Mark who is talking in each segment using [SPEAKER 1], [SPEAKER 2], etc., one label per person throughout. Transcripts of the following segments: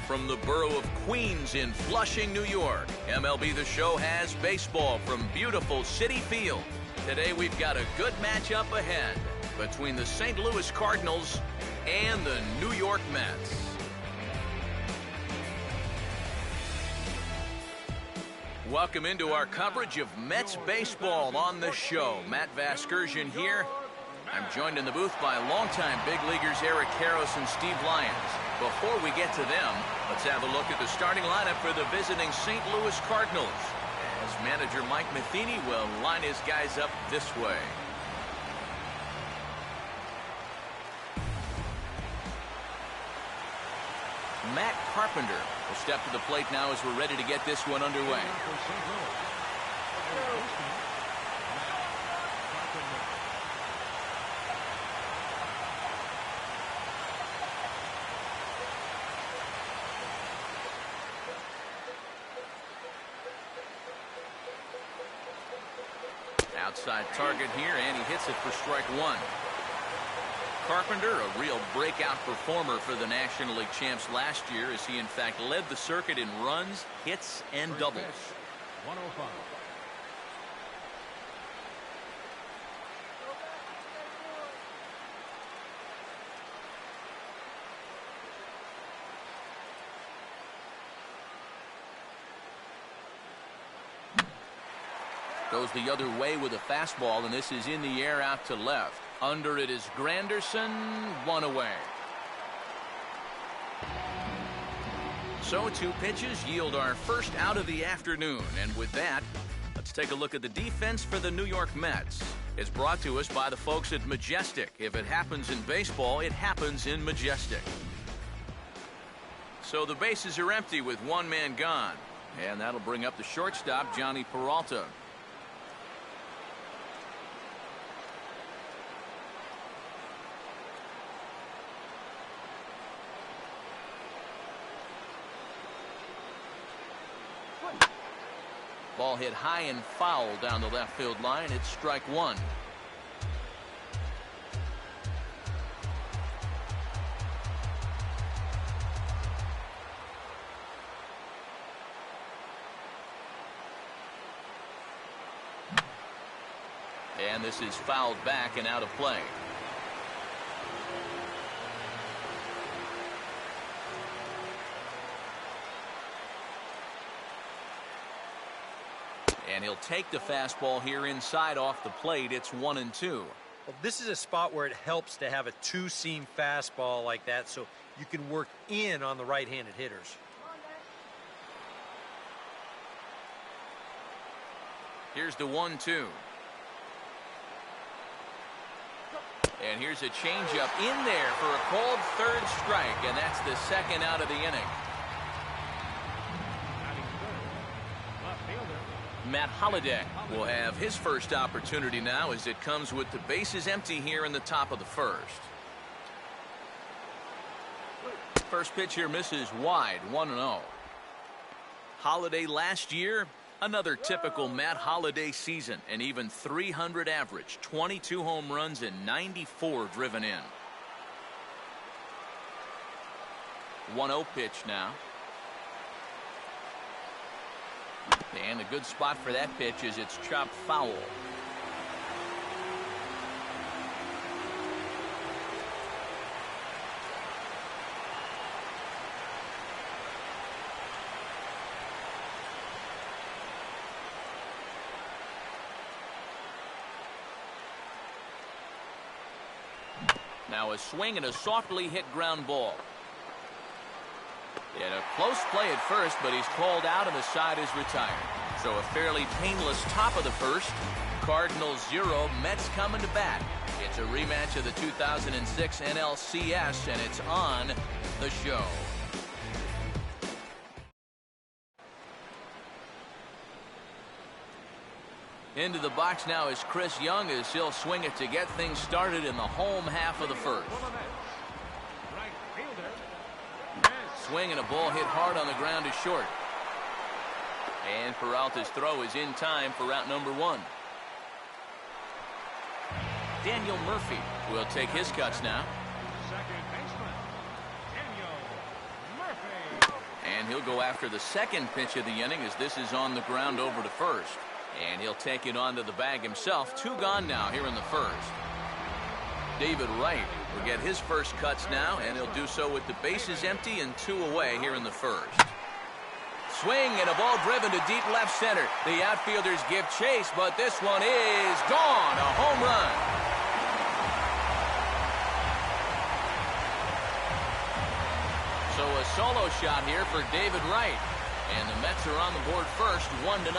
[SPEAKER 1] from the borough of Queens in Flushing, New York. MLB The Show has baseball from beautiful Citi Field. Today we've got a good matchup ahead between the St. Louis Cardinals and the New York Mets. Welcome into our coverage of Mets baseball on the show. Matt Vasgersian here. I'm joined in the booth by longtime big leaguers Eric Karros and Steve Lyons. Before we get to them, let's have a look at the starting lineup for the visiting St. Louis Cardinals, as manager Mike Matheny will line his guys up this way. Matt Carpenter will step to the plate now as we're ready to get this one underway. Outside target here, and he hits it for strike one. Carpenter, a real breakout performer for the National League champs last year, as he in fact led the circuit in runs, hits, and doubles. 105. Goes the other way with a fastball, and this is in the air out to left. Under it is Granderson, one away. So 2 pitches yield our first out of the afternoon. And with that, let's take a look at the defense for the New York Mets. It's brought to us by the folks at Majestic. If it happens in baseball, it happens in Majestic. So the bases are empty with 1 man gone. And that'll bring up the shortstop, Johnny Peralta. Ball hit high and foul down the left field line. It's strike one. And this is fouled back and out of play. And he'll take the fastball here inside off the plate. It's 1-2.
[SPEAKER 2] Well, this is a spot where it helps to have a 2-seam fastball like that, so you can work in on the right-handed hitters.
[SPEAKER 1] Here's the 1-2. And here's a changeup in there for a called third strike, and that's the second out of the inning. Matt Holliday will have his first opportunity now, as it comes with the bases empty here in the top of the first. First pitch here misses wide, 1-0. Holliday last year, another typical Matt Holliday season, an even 300 average, 22 home runs and 94 driven in. 1-0 pitch now. And a good spot for that pitch as it's chopped foul. Now a swing and a softly hit ground ball. And a close play at first, but he's called out and the side is retired. So a fairly painless top of the first. Cardinals 0, Mets coming to bat. It's a rematch of the 2006 NLCS, and it's on the show. Into the box now is Chris Young, as he'll swing it to get things started in the home half of the first. Swing and a ball hit hard on the ground is short. And Peralta's throw is in time for route number 1. Daniel Murphy will take his cuts now.
[SPEAKER 3] Second baseman, Daniel Murphy.
[SPEAKER 1] And he'll go after the second pitch of the inning as this is on the ground over to first. And he'll take it onto the bag himself. 2 gone now here in the first. David Wright will get his first cuts now, and he'll do so with the bases empty and 2 away here in the first. Swing and a ball driven to deep left center. The outfielders give chase, but this one is gone. A home run. So a solo shot here for David Wright. And the Mets are on the board first, 1-0.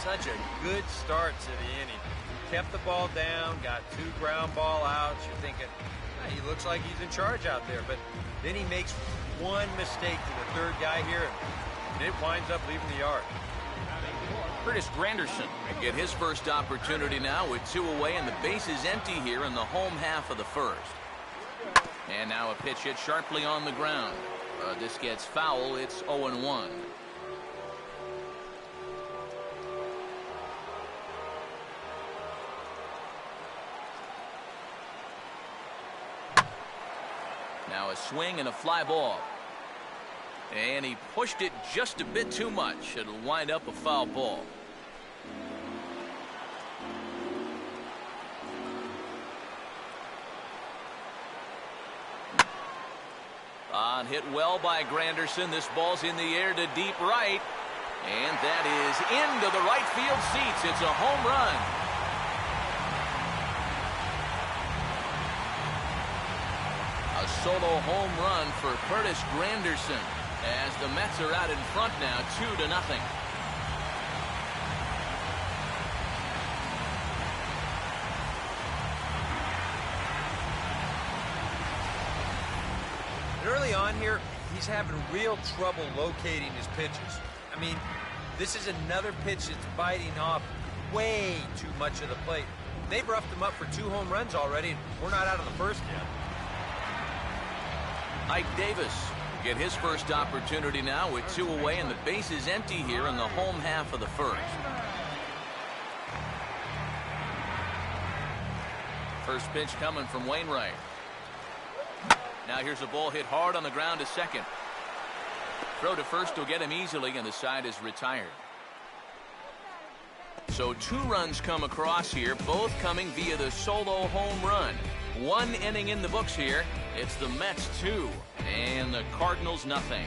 [SPEAKER 2] Such a good start to the inning. Kept the ball down, got 2 ground ball outs. You're thinking, he looks like he's in charge out there. But then he makes one mistake to the third guy here, and it winds up leaving the yard.
[SPEAKER 1] Curtis Granderson will get his first opportunity now with 2 away and the bases empty here in the home half of the first. And now a pitch hit sharply on the ground. This gets foul. It's 0-1. Now a swing and a fly ball. And he pushed it just a bit too much. It'll wind up a foul ball. On hit well by Granderson. This ball's in the air to deep right. And that is into the right field seats. It's a home run. A solo home run for Curtis Granderson as the Mets are out in front now, 2-0.
[SPEAKER 2] And early on here, he's having real trouble locating his pitches. I mean, this is another pitch that's biting off way too much of the plate. They've roughed him up for 2 home runs already, and we're not out of the first yet.
[SPEAKER 1] Ike Davis will get his first opportunity now with 2 away and the bases empty here in the home half of the first. First pitch coming from Wainwright. Now here's a ball hit hard on the ground to second. Throw to first will get him easily, and the side is retired. So 2 runs come across here, both coming via the solo home run. 1 inning in the books here. It's the Mets 2 and the Cardinals nothing.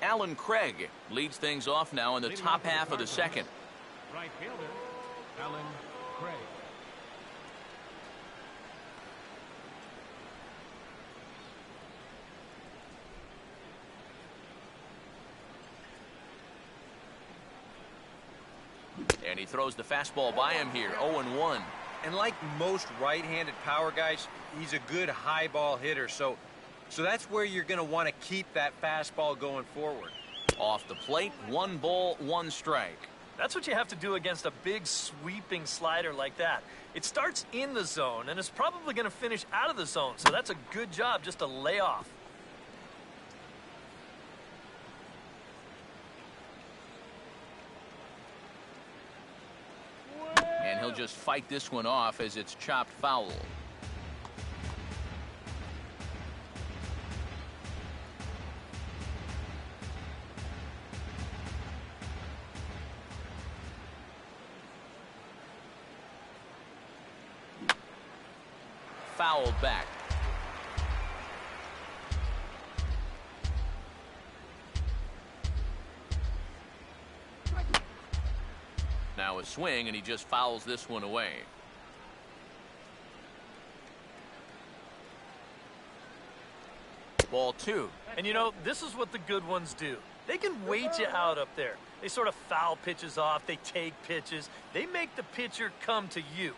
[SPEAKER 1] Alan Craig leads things off now in the top half of the second.
[SPEAKER 3] Right fielder, Alan Craig.
[SPEAKER 1] And he throws the fastball by him here, 0-1.
[SPEAKER 2] And like most right-handed power guys, he's a good high ball hitter. So that's where you're going to want to keep that fastball going forward.
[SPEAKER 1] Off the plate, 1 ball, 1 strike.
[SPEAKER 4] That's what you have to do against a big sweeping slider like that. It starts in the zone, and it's probably going to finish out of the zone. So that's a good job just to lay off.
[SPEAKER 1] And he'll just fight this one off as it's chopped foul. Fouled back. Now a swing, and he just fouls this one away. Ball 2.
[SPEAKER 4] And you know, this is what the good ones do. They can wait you out up there. They sort of foul pitches off. They take pitches. They make the pitcher come to you.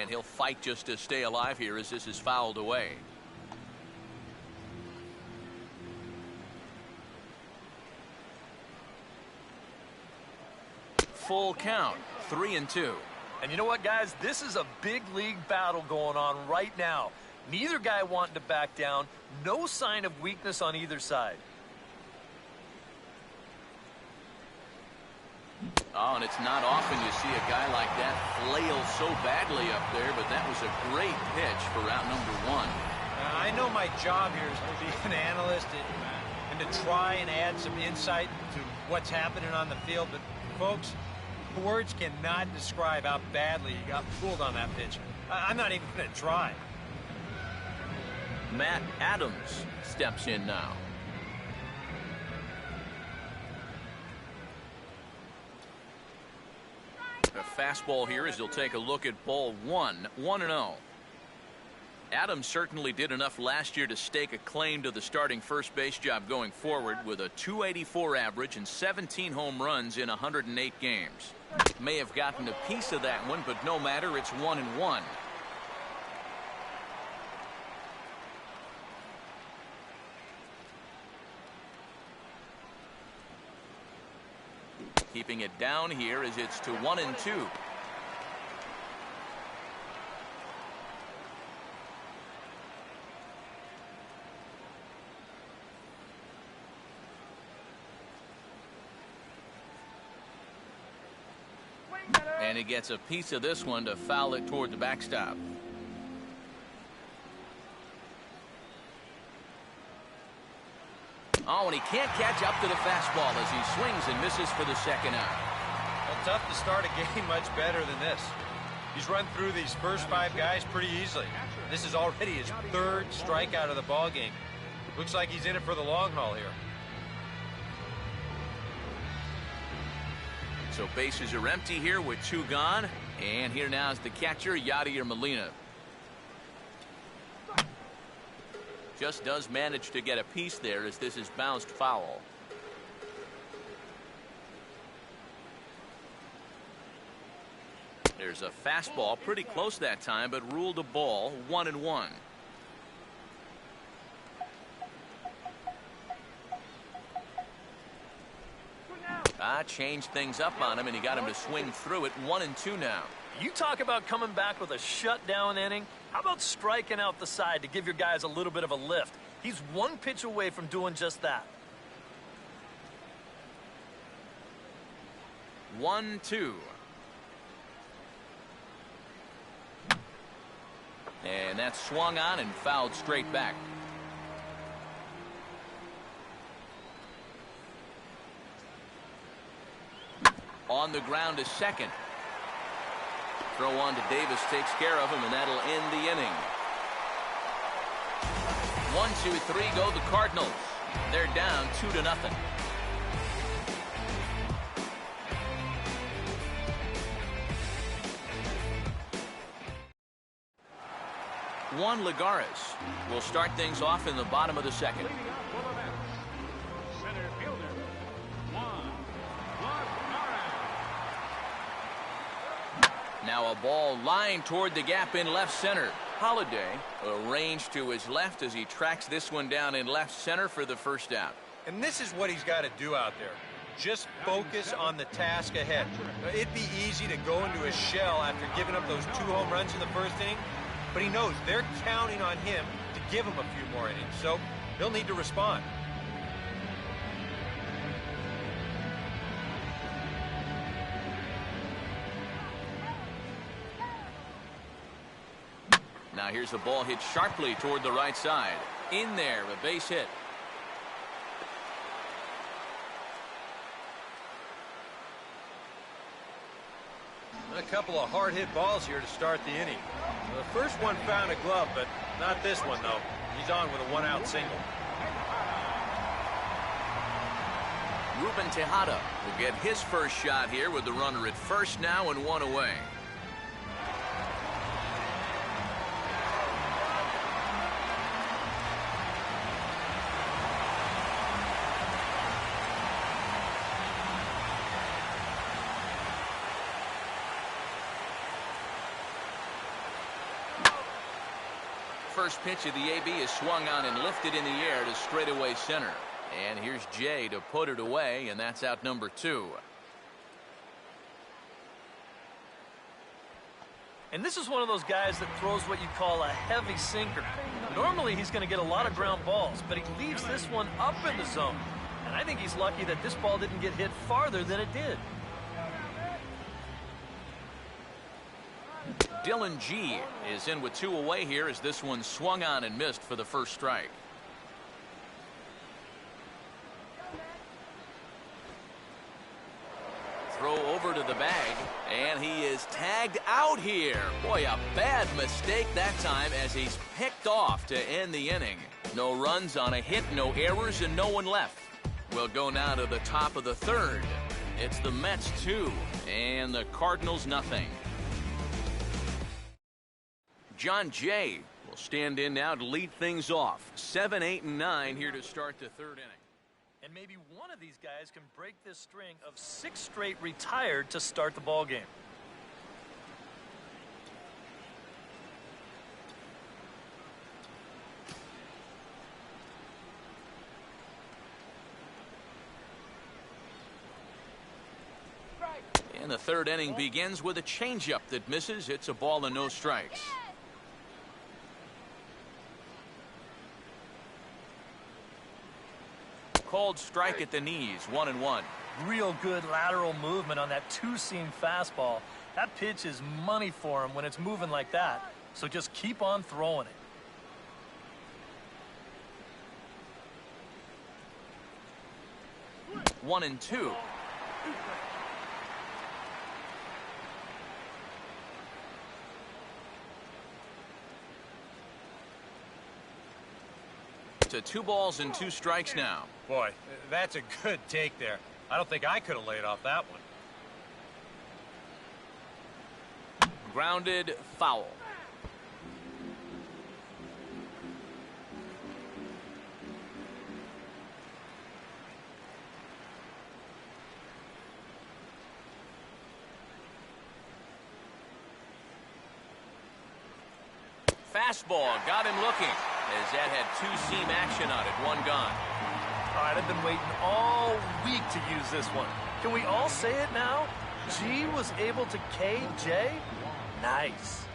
[SPEAKER 1] And he'll fight just to stay alive here as this is fouled away. Full count, 3-2.
[SPEAKER 4] And you know what, guys? This is a big league battle going on right now. Neither guy wanting to back down. No sign of weakness on either side.
[SPEAKER 1] Oh, and it's not often you see a guy like that flail so badly up there, but that was a great pitch for out number one.
[SPEAKER 2] I know my job here is to be an analyst and to try and add some insight to what's happening on the field, but folks, words cannot describe how badly he got fooled on that pitch. I'm not even going to try.
[SPEAKER 1] Matt Adams steps in now. A fastball here as he'll take a look at ball one, 1-0. Adams certainly did enough last year to stake a claim to the starting first base job going forward with a .284 average and 17 home runs in 108 games. May have gotten a piece of that one, but no matter, it's 1-1. Keeping it down here as it's to 1-2. And he gets a piece of this one to foul it toward the backstop. Oh, and he can't catch up to the fastball as he swings and misses for the second out.
[SPEAKER 2] Well, tough to start a game much better than this. He's run through these first 5 guys pretty easily. This is already his 3rd strikeout of the ball game. Looks like he's in it for the long haul here.
[SPEAKER 1] So bases are empty here with 2 gone. And here now is the catcher, Yadier Molina. Just does manage to get a piece there as this is bounced foul. There's a fastball pretty close that time, but ruled a ball, 1-1. Changed things up on him, and he got him to swing through it. 1-2 now.
[SPEAKER 4] You talk about coming back with a shutdown inning. How about striking out the side to give your guys a little bit of a lift? He's 1 pitch away from doing just that.
[SPEAKER 1] 1-2. And that's swung on and fouled straight back. On the ground is second. Throw on to Davis takes care of him, and that'll end the inning. 1, 2, 3 go the Cardinals. They're down 2-0. Juan Lagares will start things off in the bottom of the second.
[SPEAKER 3] Leading up for the Mets, center fielder, Juan Lagares.
[SPEAKER 1] Now a ball lined toward the gap in left center. Holiday arranged to his left as he tracks this one down in left center for the first out.
[SPEAKER 2] And this is what he's got to do out there. Just focus on the task ahead. It'd be easy to go into a shell after giving up those 2 home runs in the first inning, but he knows they're counting on him to give him a few more innings, so he'll need to respond.
[SPEAKER 1] Now here's a ball hit sharply toward the right side. In there, a base hit.
[SPEAKER 2] A couple of hard-hit balls here to start the inning. The first one found a glove, but not this one, though. He's on with a 1-out single.
[SPEAKER 1] Ruben Tejada will get his first shot here with the runner at first now and 1 away. first pitch of the AB is swung on and lifted in the air to straightaway center. And here's Jay to put it away, and that's out number 2.
[SPEAKER 4] And this is one of those guys that throws what you call a heavy sinker. Normally he's going to get a lot of ground balls, but he leaves this one up in the zone. And I think he's lucky that this ball didn't get hit farther than it did.
[SPEAKER 1] Dylan G is in with 2 away here as this one swung on and missed for the first strike. Throw over to the bag, and he is tagged out here. Boy, a bad mistake that time as he's picked off to end the inning. No runs on a hit, no errors, and no one left. We'll go now to the top of the 3rd. It's the Mets 2 and the Cardinals nothing. John Jay will stand in now to lead things off. 7, 8, and 9 here to start the 3rd inning.
[SPEAKER 4] And maybe one of these guys can break this string of 6 straight retired to start the ball game.
[SPEAKER 1] And the 3rd inning begins with a changeup that misses. It's a ball and no strikes. Called strike at the knees, 1-1.
[SPEAKER 4] Real good lateral movement on that 2-seam fastball. That pitch is money for him when it's moving like that. So just keep on throwing it.
[SPEAKER 1] 1-2. To 2 balls and 2 strikes now.
[SPEAKER 2] Boy, that's a good take there. I don't think I could have laid off that one.
[SPEAKER 1] Grounded foul. Fastball got him looking as that had 2-seam action on it. 1 gone.
[SPEAKER 4] All right, I've been waiting all week to use this one. Can we all say it now? G was able to K J? Nice.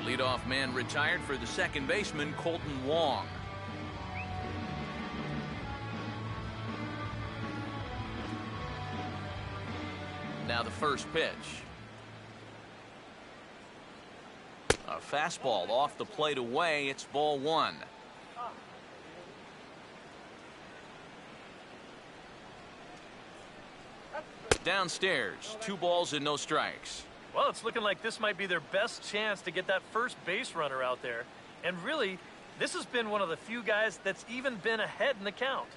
[SPEAKER 1] Leadoff man retired for the second baseman, Colton Wong. Now the first pitch. A fastball off the plate away. It's ball 1. Downstairs, 2 balls and no strikes.
[SPEAKER 4] Well, it's looking like this might be their best chance to get that first base runner out there. And really, this has been one of the few guys that's even been ahead in the count.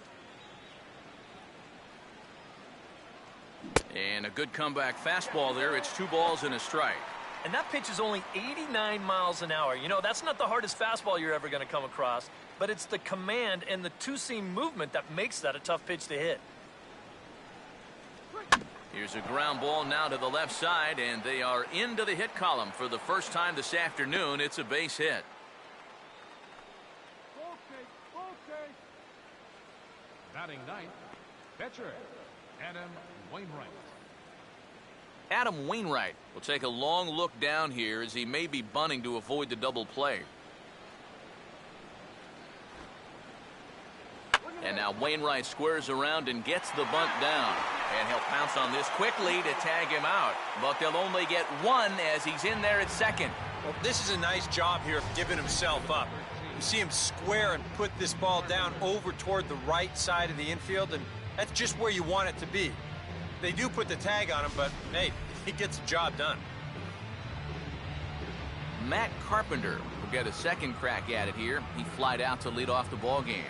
[SPEAKER 1] And a good comeback fastball there. It's 2 balls and a strike.
[SPEAKER 4] And that pitch is only 89 miles an hour. You know, that's not the hardest fastball you're ever going to come across, but it's the command and the 2-seam movement that makes that a tough pitch to hit.
[SPEAKER 1] Here's a ground ball now to the left side, and they are into the hit column for the first time this afternoon. It's a base hit.
[SPEAKER 3] Batting 9th, pitcher Adam Wainwright.
[SPEAKER 1] Adam Wainwright will take a long look down here as he may be bunting to avoid the double play. And now Wainwright squares around and gets the bunt down. And he'll pounce on this quickly to tag him out. But they'll only get 1 as he's in there at second.
[SPEAKER 2] Well, this is a nice job here of giving himself up. You see him square and put this ball down over toward the right side of the infield, and that's just where you want it to be. They do put the tag on him, but, hey, he gets the job done.
[SPEAKER 1] Matt Carpenter will get a second crack at it here. He flied out to lead off the ball game.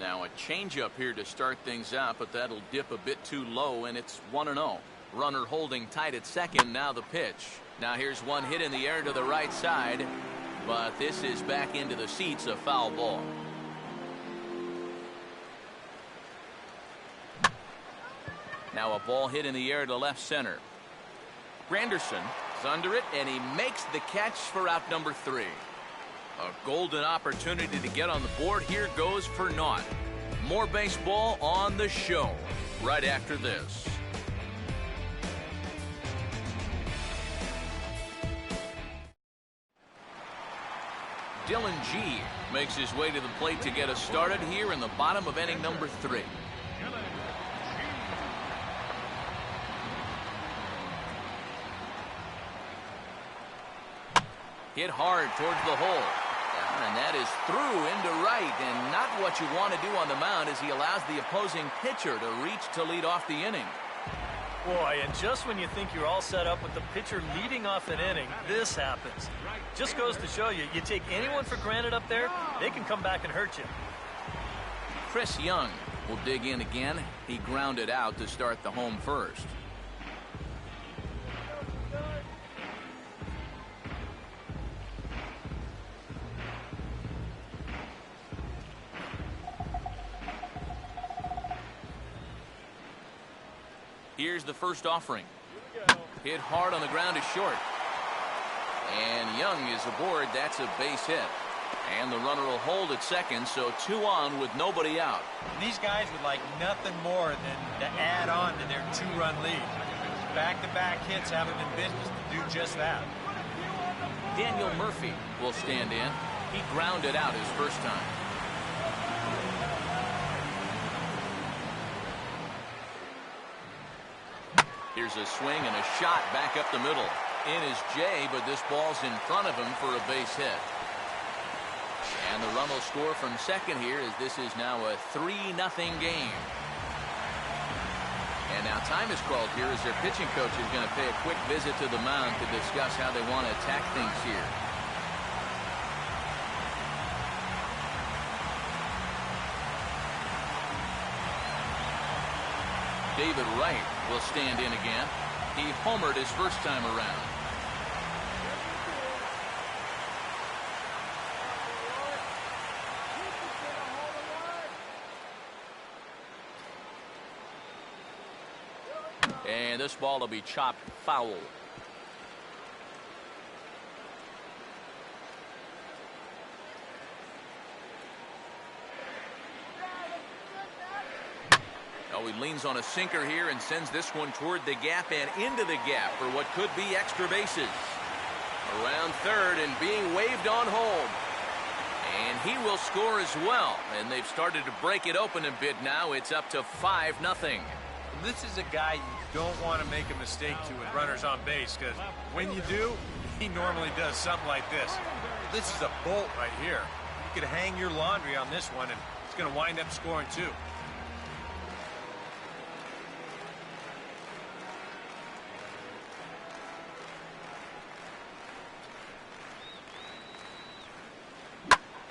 [SPEAKER 1] Now a changeup here to start things out, but that'll dip a bit too low, and it's 1-0. Runner holding tight at second. Now the pitch. Now here's one hit in the air to the right side, but this is back into the seats, a foul ball. Now a ball hit in the air to left center. Granderson is under it, and he makes the catch for out number 3. A golden opportunity to get on the board here goes for naught. More baseball on the show right after this. Dylan G makes his way to the plate to get us started here in the bottom of inning number 3. Hit hard towards the hole. And that is through into right, and not what you want to do on the mound as he allows the opposing pitcher to reach to lead off the inning.
[SPEAKER 4] Boy, and just when you think you're all set up with the pitcher leading off an inning, this happens. Just goes to show you, you take anyone for granted up there, they can come back and hurt you.
[SPEAKER 1] Chris Young will dig in again. He grounded out to start the home first. Here's the first offering. Hit hard on the ground is short. And Young is aboard. That's a base hit. And the runner will hold at second, so 2 on with nobody out.
[SPEAKER 2] These guys would like nothing more than to add on to their 2-run lead. Back-to-back hits have them in business to do just that.
[SPEAKER 1] Daniel Murphy will stand in. He grounded out his first time. Here's a swing and a shot back up the middle. In is Jay, but this ball's in front of him for a base hit. And the run will score from second here as this is now a 3-0 game. And now time is called here as their pitching coach is going to pay a quick visit to the mound to discuss how they want to attack things here. David Wright will stand in again. He homered his first time around. And this ball will be chopped foul. He leans on a sinker here and sends this one toward the gap and into the gap for what could be extra bases. Around third and being waved on home. And he will score as well. And they've started to break it open a bit now. It's up to 5-0.
[SPEAKER 2] This is a guy you don't want to make a mistake to with runners on base, because when you do, he normally does something like this. This is a bolt right here. You could hang your laundry on this one, and it's going to wind up scoring too.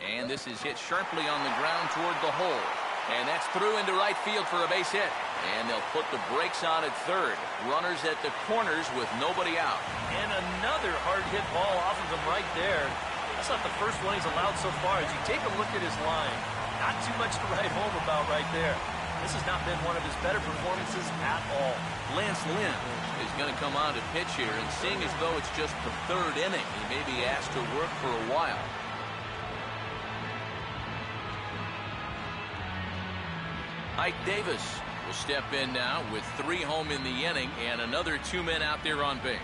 [SPEAKER 1] And this is hit sharply on the ground toward the hole. And that's through into right field for a base hit. And they'll put the brakes on at third. Runners at the corners with nobody out.
[SPEAKER 4] And another hard hit ball off of him right there. That's not the first one he's allowed so far. As you take a look at his line, not too much to write home about right there. This has not been one of his better performances at all.
[SPEAKER 1] Lance Lynn is going to come on to pitch here, and seeing as though it's just the third inning, he may be asked to work for a while. Ike Davis will step in now with 3 home in the inning and another 2 men out there on base.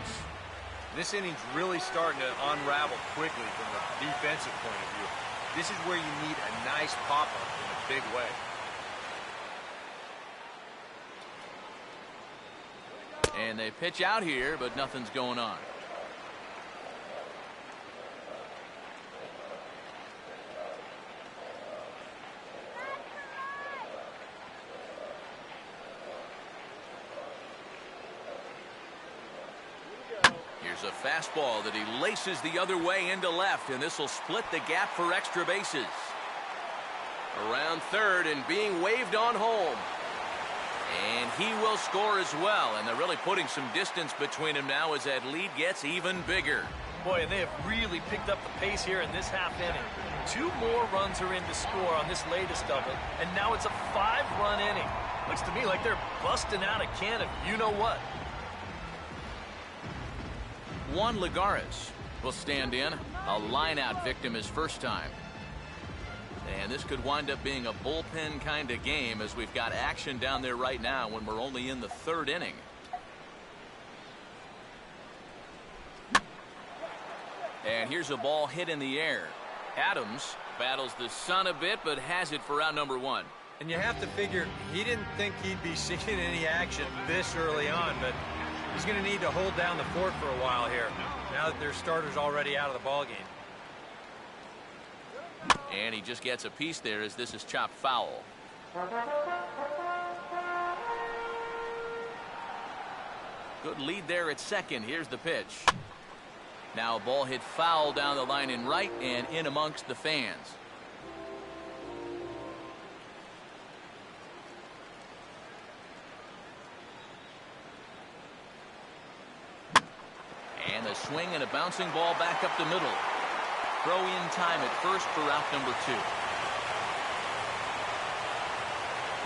[SPEAKER 2] This inning's really starting to unravel quickly from a defensive point of view. This is where you need a nice pop-up in a big way.
[SPEAKER 1] And they pitch out here, but nothing's going on. Here's a fastball that he laces the other way into left, and this will split the gap for extra bases. Around third and being waved on home. And he will score as well. And they're really putting some distance between them now as that lead gets even bigger.
[SPEAKER 4] Boy, and they have really picked up the pace here in this half inning. 2 more runs are in to score on this latest of it, and now it's a 5-run inning. Looks to me like they're busting out a can of you-know-what.
[SPEAKER 1] Juan Lagares will stand in. A line-out victim his first time. And this could wind up being a bullpen kind of game as we've got action down there right now when we're only in the 3rd inning. And here's a ball hit in the air. Adams battles the sun a bit, but has it for out number 1.
[SPEAKER 2] And you have to figure he didn't think he'd be seeing any action this early on, but he's going to need to hold down the fort for a while here, now that their starter's already out of the ballgame.
[SPEAKER 1] And he just gets a piece there as this is chopped foul. Good lead there at second. Here's the pitch. Now a ball hit foul down the line in right and in amongst the fans. And a swing and a bouncing ball back up the middle. Throw in time at first for out number 2.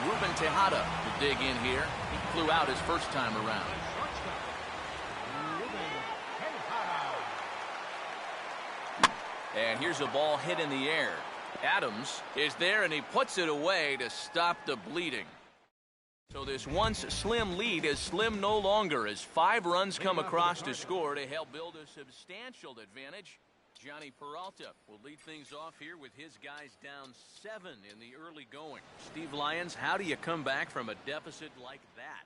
[SPEAKER 1] Ruben Tejada will dig in here. He flew out his first time around. And here's a ball hit in the air. Adams is there and he puts it away to stop the bleeding. So this once slim lead is slim no longer as 5 runs come across to score to help build a substantial advantage. Johnny Peralta will lead things off here with his guys down 7 in the early going. Steve Lyons, how do you come back from a deficit like that?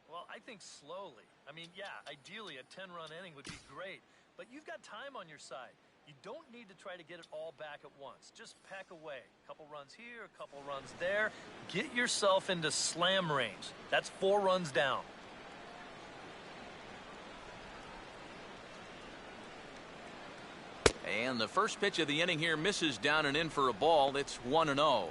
[SPEAKER 4] Well, I think slowly. I mean, yeah, ideally a 10-run inning would be great, but you've got time on your side. You don't need to try to get it all back at once. Just pack away. A couple runs here, a couple runs there. Get yourself into slam range. That's 4 runs down.
[SPEAKER 1] And the first pitch of the inning here misses down and in for a ball. It's 1-0.